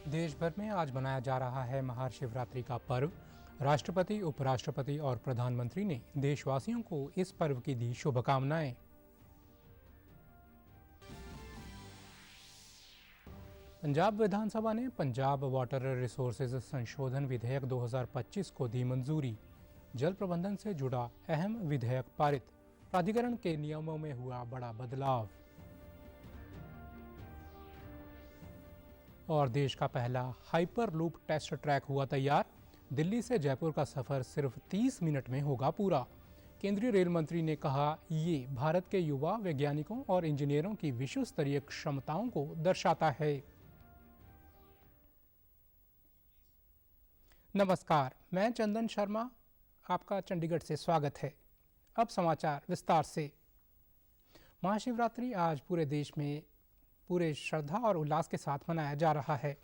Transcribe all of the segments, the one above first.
देश भर में आज मनाया जा रहा है महाशिवरात्रि का पर्व। राष्ट्रपति, उपराष्ट्रपति और प्रधानमंत्री ने देशवासियों को इस पर्व की दी शुभकामनाएं। पंजाब विधानसभा ने पंजाब वाटर रिसोर्सेज संशोधन विधेयक 2025 को दी मंजूरी। जल प्रबंधन से जुड़ा अहम विधेयक पारित। प्राधिकरण के नियमों में हुआ बड़ा बदलाव। और देश का पहला हाइपर लूप टेस्ट ट्रैक हुआ तैयार। दिल्ली से जयपुर का सफर सिर्फ 30 मिनट में होगा पूरा। केंद्रीय रेल मंत्री ने कहा, ये भारत के युवा वैज्ञानिकों और इंजीनियरों की विश्व स्तरीय क्षमताओं को दर्शाता है। नमस्कार, मैं चंदन शर्मा, आपका चंडीगढ़ से स्वागत है। अब समाचार विस्तार से। महाशिवरात्रि आज पूरे देश में पूरे श्रद्धा और उल्लास के साथ मनाया जा रहा है।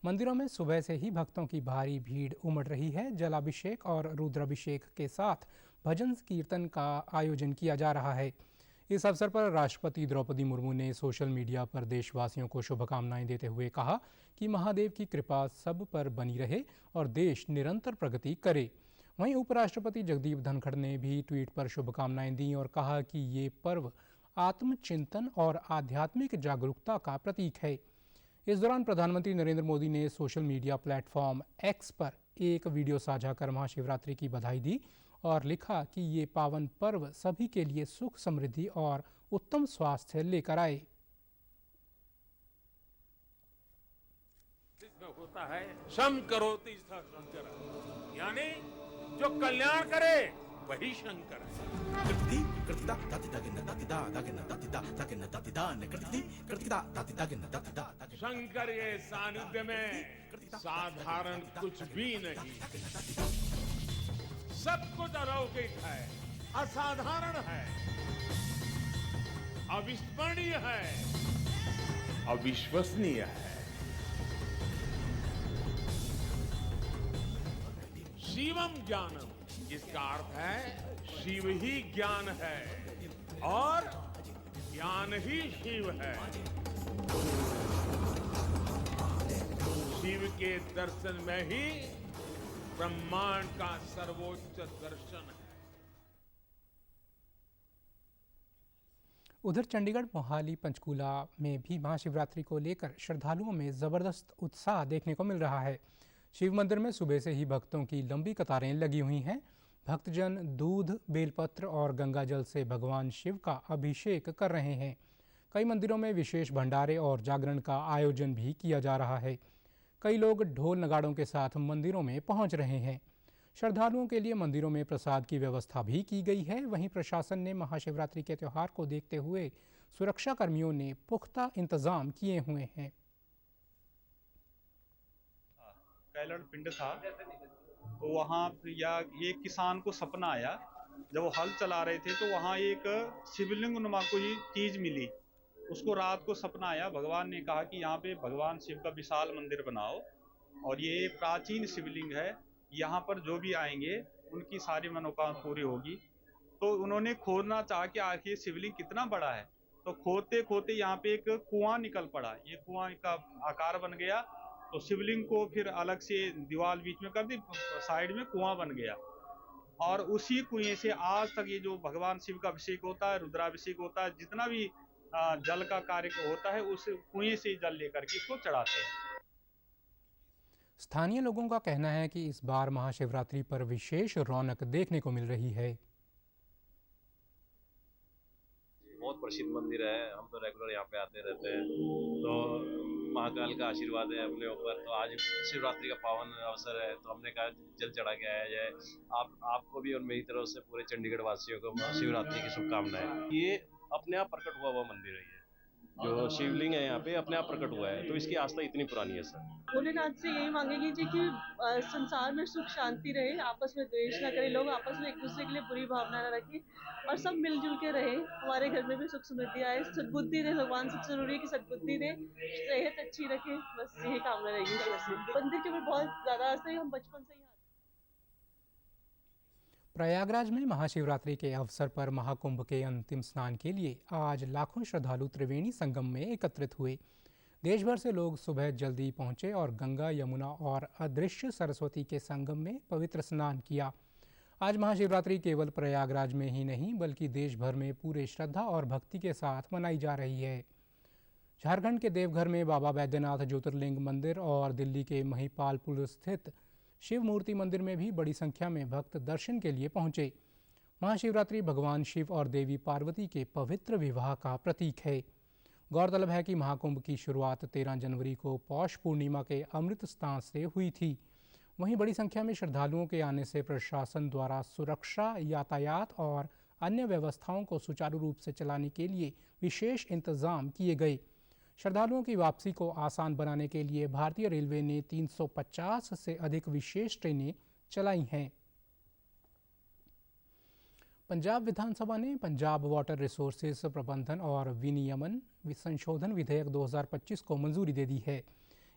मंदिरों में सुबह से ही भक्तों की भारी भीड़ उमड़ रही है। जलाभिषेक और रुद्राभिषेक के साथ भजन कीर्तन का आयोजन किया जा रहा है। इस अवसर पर राष्ट्रपति द्रौपदी मुर्मू ने सोशल मीडिया पर देशवासियों को शुभकामनाएं देते हुए कहा कि महादेव की कृपा सब पर बनी रहे और देश निरंतर प्रगति करे। वहीं उपराष्ट्रपति जगदीप धनखड़ ने भी ट्वीट पर शुभकामनाएं दी और कहा कि ये पर्व आत्मचिंतन और आध्यात्मिक जागरूकता का प्रतीक है। इस दौरान प्रधानमंत्री नरेंद्र मोदी ने सोशल मीडिया प्लेटफॉर्म एक्स पर एक वीडियो साझा कर महाशिवरात्रि की बधाई दी और लिखा कि ये पावन पर्व सभी के लिए सुख, समृद्धि और उत्तम स्वास्थ्य लेकर आए। होता है सम करोति शंकर, यानी जो कल्याण करे वही शंकर है। शंकर के सानिध्य में साधारण कुछ भी नहीं, सब कुछ अलौकिक है, असाधारण है, अविस्मरणीय है, अविश्वसनीय है। शिवम ज्ञानम, इसका अर्थ है शिव ही ज्ञान है और ज्ञान ही शिव है। शिव के दर्शन में ही ब्रह्मांड का सर्वोच्च दर्शन है। उधर चंडीगढ़, मोहाली, पंचकूला में भी महाशिवरात्रि को लेकर श्रद्धालुओं में जबरदस्त उत्साह देखने को मिल रहा है। शिव मंदिर में सुबह से ही भक्तों की लंबी कतारें लगी हुई हैं। भक्तजन दूध, बेलपत्र और गंगा जल से भगवान शिव का अभिषेक कर रहे हैं। कई मंदिरों में विशेष भंडारे और जागरण का आयोजन भी किया जा रहा है। कई लोग ढोल नगाड़ों के साथ मंदिरों में पहुंच रहे हैं। श्रद्धालुओं के लिए मंदिरों में प्रसाद की व्यवस्था भी की गई है। वहीं प्रशासन ने महाशिवरात्रि के त्यौहार को देखते हुए सुरक्षा कर्मियों ने पुख्ता इंतजाम किए हुए हैं। कैलड़ पिंड था, तो वहाँ ये किसान को सपना आया, जब वो हल चला रहे थे तो वहाँ एक शिवलिंग नुमा कोई चीज मिली। उसको रात को सपना आया, भगवान ने कहा कि यहाँ पे भगवान शिव का विशाल मंदिर बनाओ और ये प्राचीन शिवलिंग है, यहाँ पर जो भी आएंगे उनकी सारी मनोकामना पूरी होगी। तो उन्होंने खोदना चाहा कि आखिर शिवलिंग कितना बड़ा है, तो खोदते खोदते यहाँ पे एक कुआं निकल पड़ा। ये कुआं का आकार बन गया, तो शिवलिंग को फिर अलग से दीवार बीच में कर दी, साइड में कुआं बन गया और उसी कुएं से आज तक ये जो भगवान शिव का अभिषेक होता है, रुद्राभिषेक होता है, जितना भी जल का कार्य होता है, उस कुएं से जल लेकर के इसको चढ़ाते हैं। स्थानीय लोगों का कहना है कि इस बार महाशिवरात्रि पर विशेष रौनक देखने को मिल रही है। बहुत प्रसिद्ध मंदिर है, हम तो रेगुलर यहाँ पे आते रहते हैं, तो महाकाल का आशीर्वाद है अपने ऊपर। तो आज शिवरात्रि का पावन अवसर है, तो हमने कहा जल चढ़ा के आया जाए। आपको भी और मेरी तरफ से पूरे चंडीगढ़ वासियों को शिवरात्रि की शुभकामनाएं। ये अपने आप प्रकट हुआ मंदिर है, ये जो शिवलिंग है यहाँ पे अपने आप प्रकट हुआ है, तो इसकी आस्था इतनी पुरानी है सर। भोलेनाथ से यही मांगेगी जी कि संसार में सुख शांति रहे, आपस में द्वेष ना करें, लोग आपस में एक दूसरे के लिए बुरी भावना न रखें और सब मिलजुल के रहे। हमारे घर में भी सुख समृद्धि आए, सद्बुद्धि दे भगवान, सबसे जरूरी है कि सद्बुद्धि दे, सेहत अच्छी रखे, बस यही कामना रहेगी। मंदिर के ऊपर बहुत ज्यादा आस्था है, हम बचपन से ही प्रयागराज में महाशिवरात्रि के अवसर पर महाकुंभ के अंतिम स्नान के लिए आज लाखों श्रद्धालु त्रिवेणी संगम में एकत्रित हुए। देश भर से लोग सुबह जल्दी पहुंचे और गंगा, यमुना और अदृश्य सरस्वती के संगम में पवित्र स्नान किया। आज महाशिवरात्रि केवल प्रयागराज में ही नहीं बल्कि देश भर में पूरे श्रद्धा और भक्ति के साथ मनाई जा रही है। झारखंड के देवघर में बाबा बैद्यनाथ ज्योतिर्लिंग मंदिर और दिल्ली के महिपालपुर स्थित शिव मूर्ति मंदिर में भी बड़ी संख्या में भक्त दर्शन के लिए पहुंचे। महाशिवरात्रि भगवान शिव और देवी पार्वती के पवित्र विवाह का प्रतीक है। गौरतलब है कि महाकुंभ की शुरुआत 13 जनवरी को पौष पूर्णिमा के अमृत स्नान से हुई थी। वहीं बड़ी संख्या में श्रद्धालुओं के आने से प्रशासन द्वारा सुरक्षा, यातायात और अन्य व्यवस्थाओं को सुचारू रूप से चलाने के लिए विशेष इंतजाम किए गए। श्रद्धालुओं की वापसी को आसान बनाने के लिए भारतीय रेलवे ने 350 से अधिक विशेष ट्रेनें चलाई हैं। पंजाब विधानसभा ने पंजाब वाटर रिसोर्सेज प्रबंधन और विनियमन संशोधन विधेयक 2025 को मंजूरी दे दी है।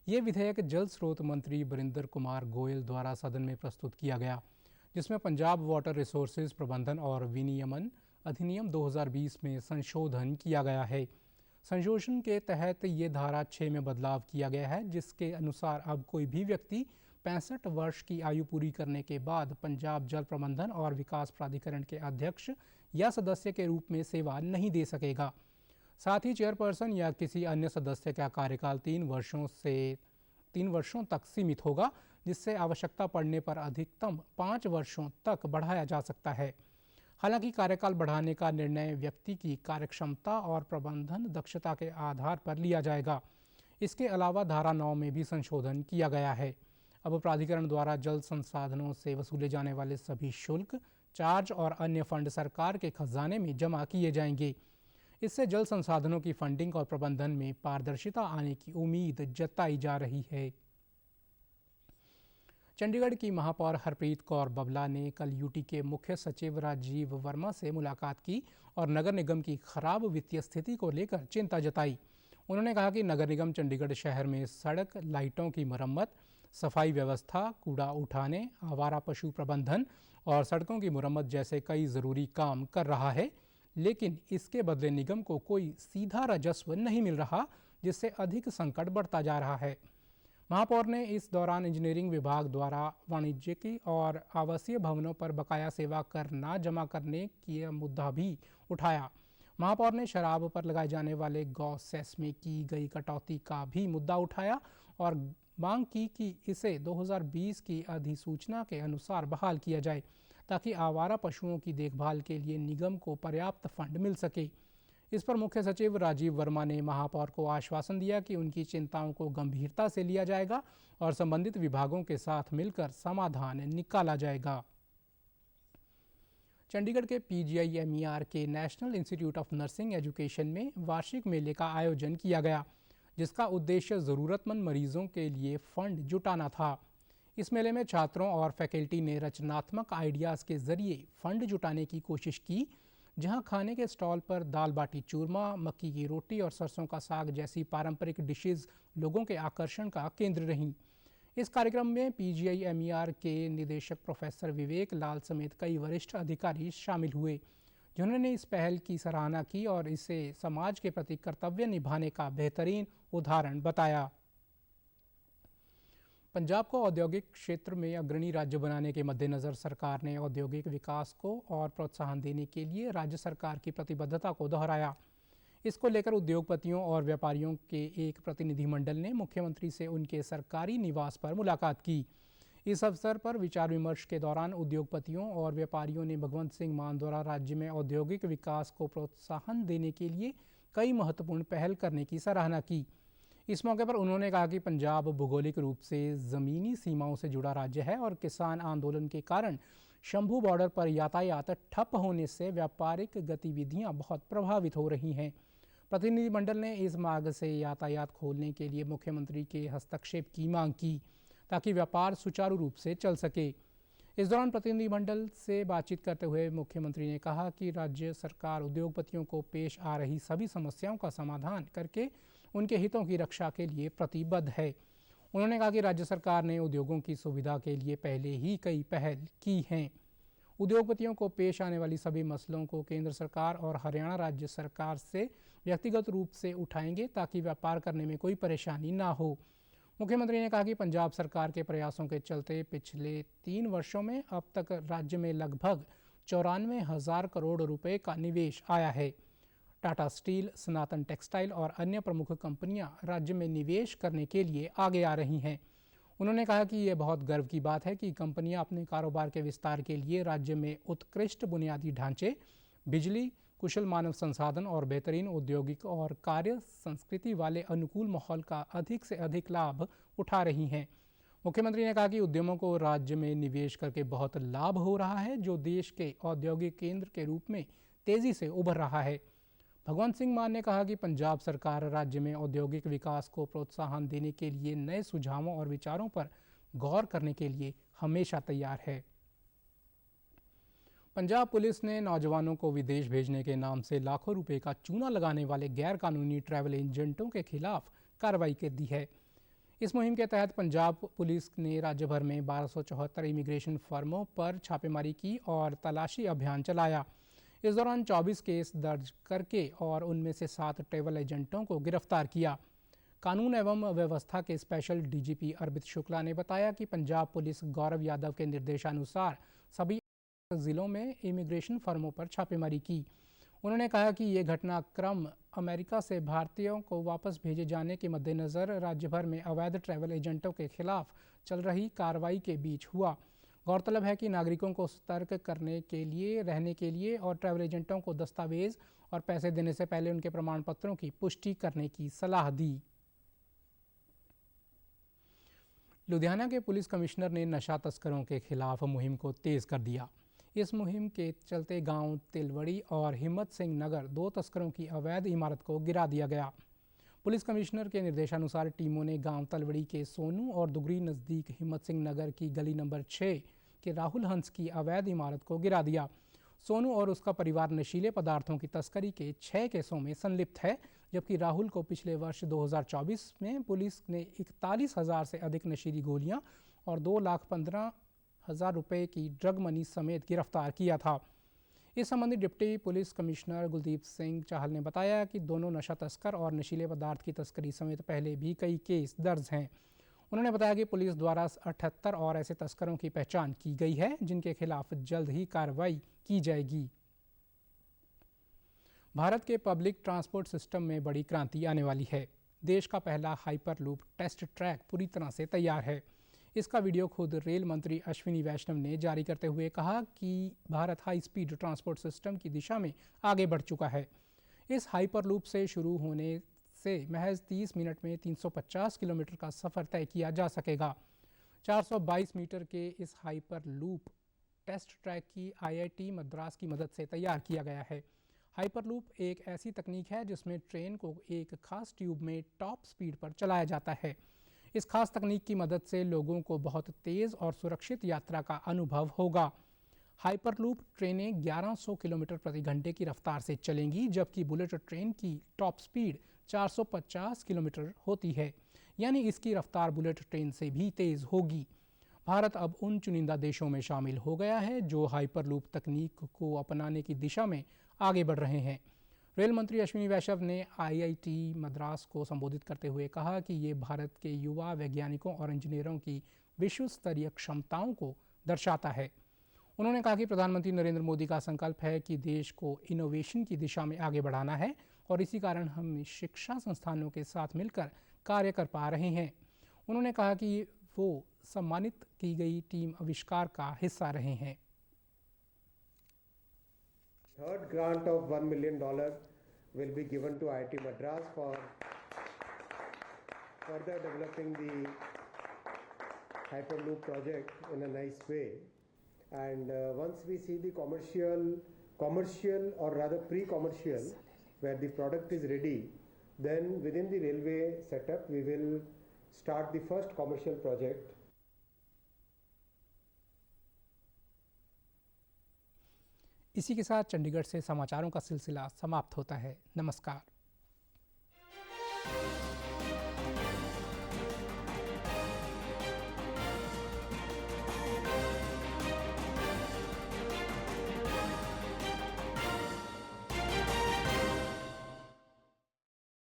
ये विधेयक जल स्रोत मंत्री बरिंदर कुमार गोयल द्वारा सदन में प्रस्तुत किया गया, जिसमें पंजाब वाटर रिसोर्सेज प्रबंधन और विनियमन अधिनियम 2020 में संशोधन किया गया है। संशोधन के तहत ये धारा 6 में बदलाव किया गया है, जिसके अनुसार अब कोई भी व्यक्ति 65 वर्ष की आयु पूरी करने के बाद पंजाब जल प्रबंधन और विकास प्राधिकरण के अध्यक्ष या सदस्य के रूप में सेवा नहीं दे सकेगा। साथ ही चेयरपर्सन या किसी अन्य सदस्य का कार्यकाल 3 वर्षों तक सीमित होगा, जिससे आवश्यकता पड़ने पर अधिकतम 5 वर्षों तक बढ़ाया जा सकता है। हालांकि कार्यकाल बढ़ाने का निर्णय व्यक्ति की कार्यक्षमता और प्रबंधन दक्षता के आधार पर लिया जाएगा। इसके अलावा धारा 9 में भी संशोधन किया गया है। अब प्राधिकरण द्वारा जल संसाधनों से वसूले जाने वाले सभी शुल्क, चार्ज और अन्य फंड सरकार के खजाने में जमा किए जाएंगे। इससे जल संसाधनों की फंडिंग और प्रबंधन में पारदर्शिता आने की उम्मीद जताई जा रही है। चंडीगढ़ की महापौर हरप्रीत कौर बबला ने कल यूटी के मुख्य सचिव राजीव वर्मा से मुलाकात की और नगर निगम की खराब वित्तीय स्थिति को लेकर चिंता जताई। उन्होंने कहा कि नगर निगम चंडीगढ़ शहर में सड़क, लाइटों की मरम्मत, सफाई व्यवस्था, कूड़ा उठाने, आवारा पशु प्रबंधन और सड़कों की मुरम्मत जैसे कई ज़रूरी काम कर रहा है, लेकिन इसके बदले निगम को कोई सीधा राजस्व नहीं मिल रहा, जिससे अधिक संकट बढ़ता जा रहा है। महापौर ने इस दौरान इंजीनियरिंग विभाग द्वारा वाणिज्यिकी और आवासीय भवनों पर बकाया सेवा कर ना जमा करने की मुद्दा भी उठाया। महापौर ने शराब पर लगाए जाने वाले गौ सेस में की गई कटौती का भी मुद्दा उठाया और मांग की कि इसे 2020 की अधिसूचना के अनुसार बहाल किया जाए, ताकि आवारा पशुओं की देखभाल के लिए निगम को पर्याप्त फंड मिल सके। इस पर मुख्य सचिव राजीव वर्मा ने महापौर को आश्वासन दिया कि उनकी चिंताओं को गंभीरता से लिया जाएगा और संबंधित विभागों के साथ मिलकर समाधान निकाला जाएगा। चंडीगढ़ के PGI-MER के national institute of nursing education में वार्षिक मेले का आयोजन किया गया, जिसका उद्देश्य ज़रूरतमंद मरीजों के लिए फंड जुटाना था। इस मेले में छात्रों और फैकल्टी ने रचनात्मक आइडियाज़ के जरिए फंड जुटाने की कोशिश की, जहां खाने के स्टॉल पर दाल बाटी चूरमा, मक्की की रोटी और सरसों का साग जैसी पारंपरिक डिशेज लोगों के आकर्षण का केंद्र रहीं। इस कार्यक्रम में PGI-MER के निदेशक प्रोफेसर विवेक लाल समेत कई वरिष्ठ अधिकारी शामिल हुए, जिन्होंने इस पहल की सराहना की और इसे समाज के प्रति कर्तव्य निभाने का बेहतरीन उदाहरण बताया। पंजाब को औद्योगिक क्षेत्र में अग्रणी राज्य बनाने के मद्देनज़र सरकार ने औद्योगिक विकास को और प्रोत्साहन देने के लिए राज्य सरकार की प्रतिबद्धता को दोहराया। इसको लेकर उद्योगपतियों और व्यापारियों के एक प्रतिनिधिमंडल ने मुख्यमंत्री से उनके सरकारी निवास पर मुलाकात की। इस अवसर पर विचार विमर्श के दौरान उद्योगपतियों और व्यापारियों ने भगवंत सिंह मान द्वारा राज्य में औद्योगिक विकास को प्रोत्साहन देने के लिए कई महत्वपूर्ण पहल करने की सराहना की। इस मौके पर उन्होंने कहा कि पंजाब भौगोलिक रूप से ज़मीनी सीमाओं से जुड़ा राज्य है और किसान आंदोलन के कारण शंभू बॉर्डर पर यातायात ठप होने से व्यापारिक गतिविधियां बहुत प्रभावित हो रही हैं। प्रतिनिधिमंडल ने इस मार्ग से यातायात खोलने के लिए मुख्यमंत्री के हस्तक्षेप की मांग की, ताकि व्यापार सुचारू रूप से चल सके। इस दौरान प्रतिनिधिमंडल से बातचीत करते हुए मुख्यमंत्री ने कहा कि राज्य सरकार उद्योगपतियों को पेश आ रही सभी समस्याओं का समाधान करके उनके हितों की रक्षा के लिए प्रतिबद्ध है। उन्होंने कहा कि राज्य सरकार ने उद्योगों की सुविधा के लिए पहले ही कई पहल की हैं। उद्योगपतियों को पेश आने वाली सभी मसलों को केंद्र सरकार और हरियाणा राज्य सरकार से व्यक्तिगत रूप से उठाएंगे ताकि व्यापार करने में कोई परेशानी ना हो। मुख्यमंत्री ने कहा कि पंजाब सरकार के प्रयासों के चलते पिछले 3 वर्षों में अब तक राज्य में लगभग 94,000 करोड़ रुपए का निवेश आया है। टाटा स्टील, सनातन टेक्सटाइल और अन्य प्रमुख कंपनियां राज्य में निवेश करने के लिए आगे आ रही हैं। उन्होंने कहा कि ये बहुत गर्व की बात है कि कंपनियां अपने कारोबार के विस्तार के लिए राज्य में उत्कृष्ट बुनियादी ढांचे, बिजली, कुशल मानव संसाधन और बेहतरीन औद्योगिक और कार्य संस्कृति वाले अनुकूल माहौल का अधिक से अधिक लाभ उठा रही हैं। मुख्यमंत्री ने कहा कि उद्यमों को राज्य में निवेश करके बहुत लाभ हो रहा है, जो देश के औद्योगिक केंद्र के रूप में तेजी से उभर रहा है। भगवंत सिंह मान ने कहा कि पंजाब सरकार राज्य में औद्योगिक विकास को प्रोत्साहन देने के लिए नए सुझावों और विचारों पर गौर करने के लिए हमेशा तैयार है। पंजाब पुलिस ने नौजवानों को विदेश भेजने के नाम से लाखों रुपए का चूना लगाने वाले गैर कानूनी ट्रैवल एजेंटों के खिलाफ कार्रवाई कर दी है। इस मुहिम के तहत पंजाब पुलिस ने राज्य भर में 1274 इमिग्रेशन फर्मों पर छापेमारी की और तलाशी अभियान चलाया। इस दौरान 24 केस दर्ज करके और उनमें से 7 ट्रैवल एजेंटों को गिरफ्तार किया। कानून एवं व्यवस्था के स्पेशल डीजीपी अर्पित शुक्ला ने बताया कि पंजाब पुलिस गौरव यादव के निर्देशानुसार सभी जिलों में इमिग्रेशन फर्मों पर छापेमारी की। उन्होंने कहा कि ये घटनाक्रम अमेरिका से भारतीयों को वापस भेजे जाने के मद्देनज़र राज्य भर में अवैध ट्रैवल एजेंटों के खिलाफ चल रही कार्रवाई के बीच हुआ। गौरतलब है कि नागरिकों को सतर्क करने के लिए, रहने के लिए और ट्रैवल एजेंटों को दस्तावेज और पैसे देने से पहले उनके प्रमाण पत्रों की पुष्टि करने की सलाह दी। लुधियाना के पुलिस कमिश्नर ने नशा तस्करों के खिलाफ मुहिम को तेज कर दिया। इस मुहिम के चलते गांव तिलवड़ी और हिम्मत सिंह नगर 2 तस्करों की अवैध इमारत को गिरा दिया गया। पुलिस कमिश्नर के निर्देशानुसार टीमों ने गांव तलवड़ी के सोनू और दुगरी नज़दीक हिम्मत सिंह नगर की गली नंबर 6 के राहुल हंस की अवैध इमारत को गिरा दिया। सोनू और उसका परिवार नशीले पदार्थों की तस्करी के 6 केसों में संलिप्त है, जबकि राहुल को पिछले वर्ष 2024 में पुलिस ने 41,000 से अधिक नशीली गोलियां और 2,15,000 रुपये की ड्रग मनी समेत गिरफ्तार किया था। इस संबंधी डिप्टी पुलिस कमिश्नर गुलदीप सिंह चाहल ने बताया कि दोनों नशा तस्कर और नशीले पदार्थ की तस्करी समेत पहले भी कई केस दर्ज हैं। उन्होंने बताया कि पुलिस द्वारा 78 और ऐसे तस्करों की पहचान की गई है, जिनके खिलाफ जल्द ही कार्रवाई की जाएगी। भारत के पब्लिक ट्रांसपोर्ट सिस्टम में बड़ी क्रांति आने वाली है। देश का पहला हाइपरलूप टेस्ट ट्रैक पूरी तरह से तैयार है। इसका वीडियो खुद रेल मंत्री अश्विनी वैष्णव ने जारी करते हुए कहा कि Bharat high speed transport system की दिशा में आगे बढ़ चुका है। इस हाइपरलूप से शुरू होने से महज 30 मिनट में 350 किलोमीटर का सफ़र तय किया जा सकेगा। 422 मीटर के इस हाइपरलूप टेस्ट ट्रैक की IIT मद्रास की मदद से तैयार किया गया है। हाइपरलूप एक ऐसी तकनीक है जिसमें ट्रेन को एक खास ट्यूब में टॉप स्पीड पर चलाया जाता है। इस खास तकनीक की मदद से लोगों को बहुत तेज़ और सुरक्षित यात्रा का अनुभव होगा। हाइपरलूप ट्रेनें 1100 किलोमीटर प्रति घंटे की रफ्तार से चलेंगी, जबकि बुलेट ट्रेन की टॉप स्पीड 450 किलोमीटर होती है, यानी इसकी रफ्तार बुलेट ट्रेन से भी तेज़ होगी। भारत अब उन चुनिंदा देशों में शामिल हो गया है जो हाइपरलूप तकनीक को अपनाने की दिशा में आगे बढ़ रहे हैं। रेल मंत्री अश्विनी वैष्णव ने IIT मद्रास को संबोधित करते हुए कहा कि ये भारत के युवा वैज्ञानिकों और इंजीनियरों की विश्व स्तरीय क्षमताओं को दर्शाता है। उन्होंने कहा कि प्रधानमंत्री नरेंद्र मोदी का संकल्प है कि देश को इनोवेशन की दिशा में आगे बढ़ाना है और इसी कारण हम शिक्षा संस्थानों के साथ मिलकर कार्य कर पा रहे हैं। उन्होंने कहा कि वो सम्मानित की गई टीम आविष्कार का हिस्सा रहे हैं। Third grant of $1 million will be given to IIT Madras for further developing the Hyperloop project in a nice way. And once we see the commercial or rather pre-commercial, where the product is ready, then within the railway setup, we will start the first commercial project. इसी के साथ चंडीगढ़ से समाचारों का सिलसिला समाप्त होता है। नमस्कार।